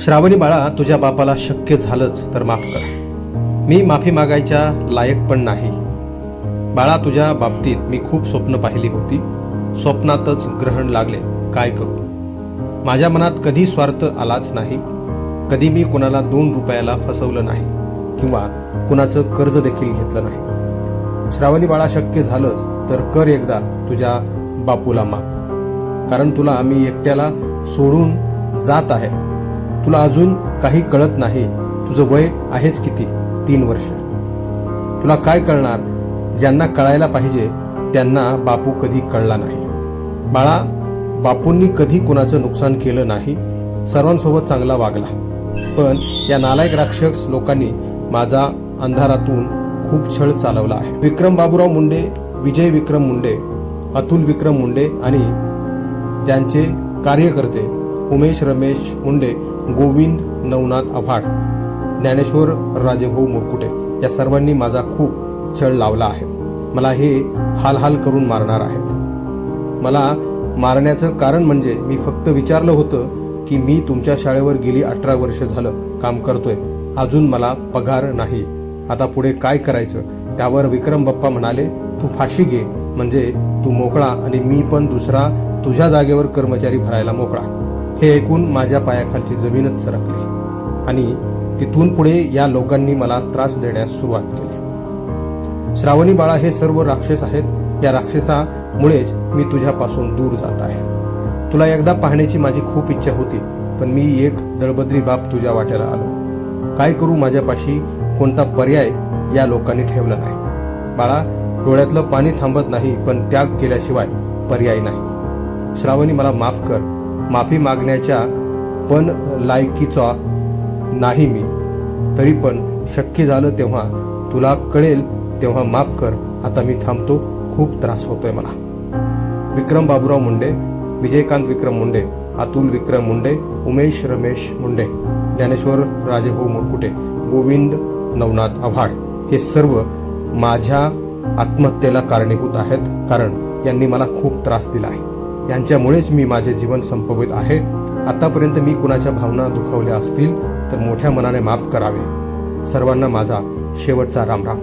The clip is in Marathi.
श्रावणी बाळा, तुझ्या बापाला शक्य झालंच तर माफ कर. मी माफी मागायच्या लायक पण नाही. बाळा, तुझ्या बाबतीत मी खूप स्वप्न पाहिली होती. स्वप्नातच ग्रहण लागले. काय करू? माझ्या मनात कधी स्वार्थ आलाच नाही. कधी मी कुणाला 2 रुपयाला फसवलं नाही किंवा कुणाचं कर्ज देखील घेतलं नाही. श्रावणी बाळा, शक्य झालंच तर कर एकदा तुझ्या बापूला माफ. कारण तुला मी एकट्याला सोडून जात आहे. तुला अजून काही कळत नाही. तुझं वय आहेच किती? 3 वर्ष. तुला काय कळणार? ज्यांना कळायला पाहिजे त्यांना बापू कधी कळला नाही. बाळा, बापूंनी कधी कुणाचं नुकसान केलं नाही. सर्वांसोबत चांगला वागला. पण या नालायक राक्षस लोकांनी माझा अंधारातून खूप छळ चालवला आहे. विक्रम बाबूराव मुंडे, विजय विक्रम मुंडे, अतुल विक्रम मुंडे आणि त्यांचे कार्यकर्ते उमेश रमेश मुंडे, गोविंद नवनाथ आव्हाड, ज्ञानेश्वर राजेभाऊ मुरकुटे या सर्वांनी माझा खूप छळ लावला आहे. मला हे हाल करून मारणार आहेत. मला मारण्याचं कारण म्हणजे मी फक्त विचारलं होतं की मी तुमच्या शाळेवर गेली 18 वर्ष झालं काम करतोय. अजून मला पगार नाही. आता पुढे काय करायचं? त्यावर विक्रम बाप्पा म्हणाले, तू फाशी घे म्हणजे तू मोकळा आणि मी पण दुसरा तुझ्या जागेवर कर्मचारी भरायला मोकळा. हे ऐकून माझ्या पायाखालची जमीनच सरकली आणि तिथून पुढे या लोकांनी मला त्रास देण्यास सुरुवात केली. श्रावणी बाळा, हे सर्व राक्षस आहेत. या राक्षसामुळेच मी तुझ्यापासून दूर जात आहे. तुला एकदा पाहण्याची माझी खूप इच्छा होती, पण मी एक दळबद्री बाप तुझ्या वाट्याला आलो. काय करू? माझ्यापाशी कोणता पर्याय या लोकांनी ठेवला नाही. बाळा, डोळ्यातलं पाणी थांबत नाही, पण त्याग केल्याशिवाय पर्याय नाही. श्रावणी, मला माफ कर. माफी मागण्याच्या पण लायकीचा नाही मी. तरी पण शक्य झालं तेव्हा, तुला कळेल तेव्हा माफ कर. आता मी थांबतो. खूप त्रास होतोय मला. विक्रम बाबूराव मुंडे, विजयकांत विक्रम मुंडे, अतुल विक्रम मुंडे, उमेश रमेश मुंडे, ज्ञानेश्वर राजेभाऊ मुरकुटे, गोविंद नवनाथ आव्हाड हे सर्व माझ्या आत्महत्येला कारणीभूत आहेत. कारण यांनी मला खूप त्रास दिला आहे. यांच्यामुळेच मी माझे जीवन संपवित आहे. आतापर्यंत मी कुणाच्या भावना दुखावल्या असतील तर मोठ्या मनाने माफ करावे. सर्वांना माझा शेवटचा रामराम.